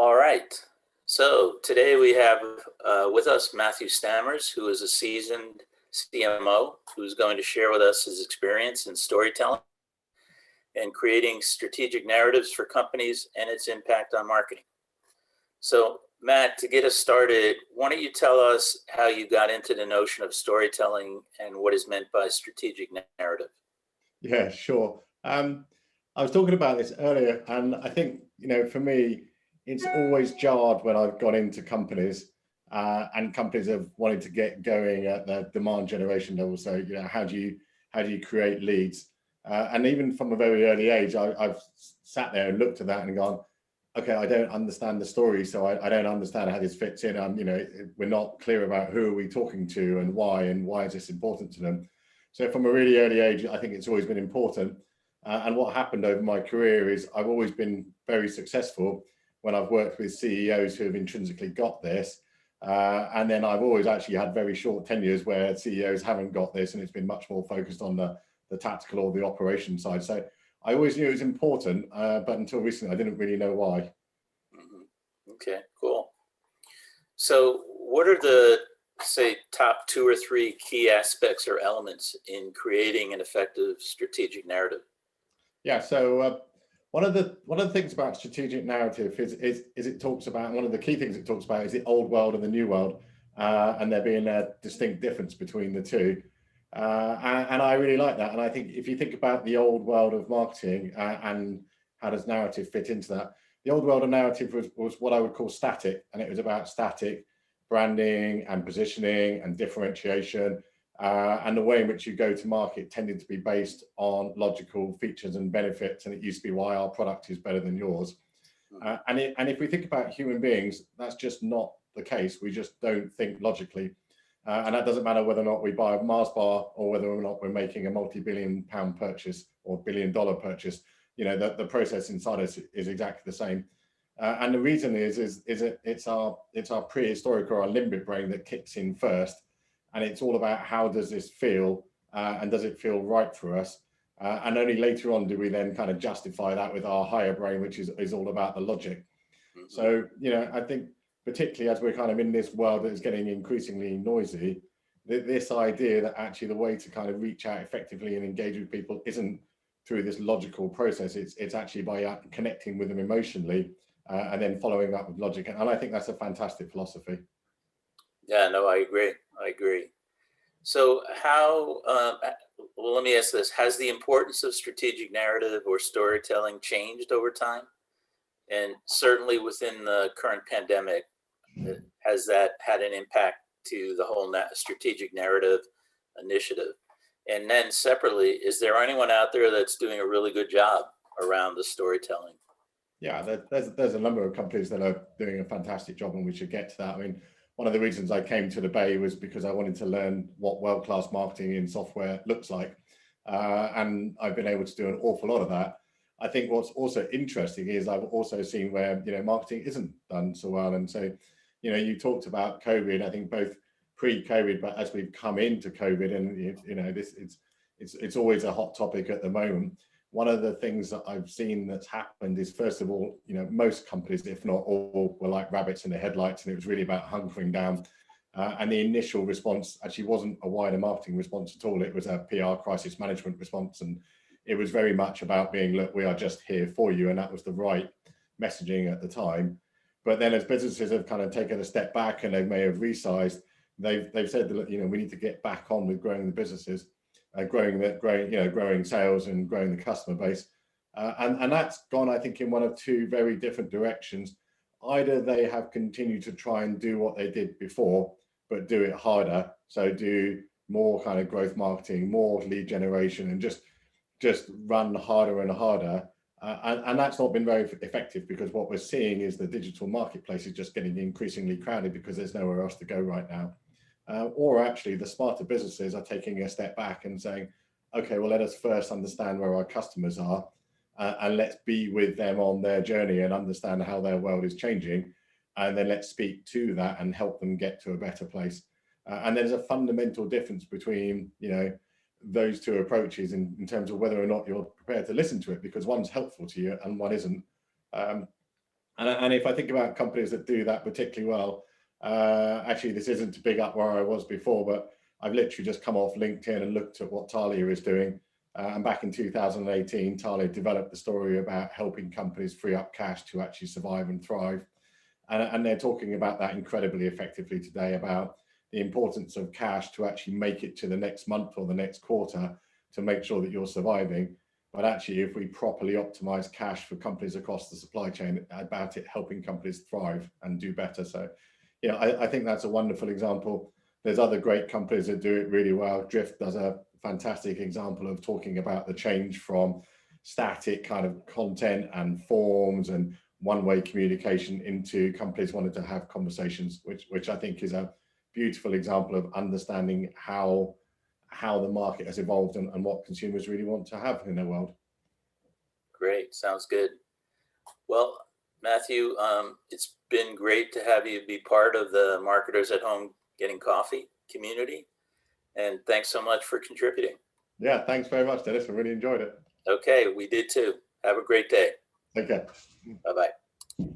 All right. So today we have with us Matthew Stammers, who is a seasoned CMO, who's going to share with us his experience in storytelling and creating strategic narratives for companies and its impact on marketing. So Matt, to get us started, why don't you tell us how you got into the notion of storytelling and what is meant by strategic narrative? Yeah, sure. I was talking about this earlier, and I think, for me, it's always jarred when I've gone into companies and companies have wanted to get going at the demand generation level. So, how do you create leads? And even from a very early age, I've sat there and looked at that and gone, okay, I don't understand the story, so I don't understand how this fits in. We're not clear about who are we talking to and why is this important to them. So from a really early age, I think it's always been important. And what happened over my career is I've always been very successful when I've worked with CEOs who have intrinsically got this. And then I've always actually had very short tenures where CEOs haven't got this, and it's been much more focused on the tactical or the operation side. So I always knew it was important, but until recently, I didn't really know why. Okay, cool. So what are the, say, top 2 or 3 key aspects or elements in creating an effective strategic narrative? Yeah, so one of the things about strategic narrative is it talks about, one of the key things it talks about is the old world and the new world, and there being a distinct difference between the two. And I really like that. And I think if you think about the old world of marketing and how does narrative fit into that, the old world of narrative was what I would call static, and it was about static branding and positioning and differentiation. And the way in which you go to market tended to be based on logical features and benefits, and it used to be why our product is better than yours. And if we think about human beings, that's just not the case. We just don't think logically. And that doesn't matter whether or not we buy a Mars bar or whether or not we're making a multi-billion-pound purchase or billion-dollar purchase. The process inside us is exactly the same. And the reason is it's our prehistoric or our limbic brain that kicks in first. And it's all about how does this feel and does it feel right for us? And only later on do we then kind of justify that with our higher brain, which is all about the logic. So, I think particularly as we're kind of in this world that is getting increasingly noisy, this idea that actually the way to kind of reach out effectively and engage with people isn't through this logical process. It's actually by connecting with them emotionally and then following up with logic. And I think that's a fantastic philosophy. Yeah, no, I agree. So how, well, let me ask this. Has the importance of strategic narrative or storytelling changed over time? And certainly within the current pandemic, has that had an impact to the whole strategic narrative initiative? And then separately, is there anyone out there that's doing a really good job around the storytelling? Yeah, there's a number of companies that are doing a fantastic job, and we should get to that. I mean, one of the reasons I came to the Bay was because I wanted to learn what world-class marketing in software looks like. And I've been able to do an awful lot of that. I think what's also interesting is I've also seen where, marketing isn't done so well. And so, you talked about COVID, I think both pre-COVID, but as we've come into COVID, and it's always a hot topic at the moment. One of the things that I've seen that's happened is, first of all, most companies, if not all, were like rabbits in the headlights, and it was really about hunkering down. And the initial response actually wasn't a wider marketing response at all. It was a PR crisis management response. And it was very much about being, look, we are just here for you. And that was the right messaging at the time. But then as businesses have kind of taken a step back and they may have resized, they've said that, we need to get back on with growing the businesses. Growing sales and growing the customer base, and that's gone, I think, in one of two very different directions. Either they have continued to try and do what they did before, but do it harder. So do more kind of growth marketing, more lead generation, and just run harder and harder. And that's not been very effective, because what we're seeing is the digital marketplace is just getting increasingly crowded because there's nowhere else to go right now. Or actually the smarter businesses are taking a step back and saying, okay, well, let us first understand where our customers are and let's be with them on their journey and understand how their world is changing. And then let's speak to that and help them get to a better place. And there's a fundamental difference between, those two approaches in terms of whether or not you're prepared to listen to it, because one's helpful to you and one isn't. And And if I think about companies that do that particularly well, actually, this isn't to big up where I was before, but I've literally just come off LinkedIn and looked at what Thalia is doing. And back in 2018, Thalia developed the story about helping companies free up cash to actually survive and thrive. And they're talking about that incredibly effectively today, about the importance of cash to actually make it to the next month or the next quarter to make sure that you're surviving. But actually, if we properly optimize cash for companies across the supply chain, about it helping companies thrive and do better. So, I think that's a wonderful example. There's other great companies that do it really well. Drift does a fantastic example of talking about the change from static kind of content and forms and one-way communication into companies wanting to have conversations, which I think is a beautiful example of understanding how the market has evolved and what consumers really want to have in their world. Great, sounds good. Well, Matthew, it's been great to have you be part of the Marketers at Home Getting Coffee community. And thanks so much for contributing. Yeah, thanks very much, Dennis. I really enjoyed it. Okay, we did too. Have a great day. Take care. Bye-bye.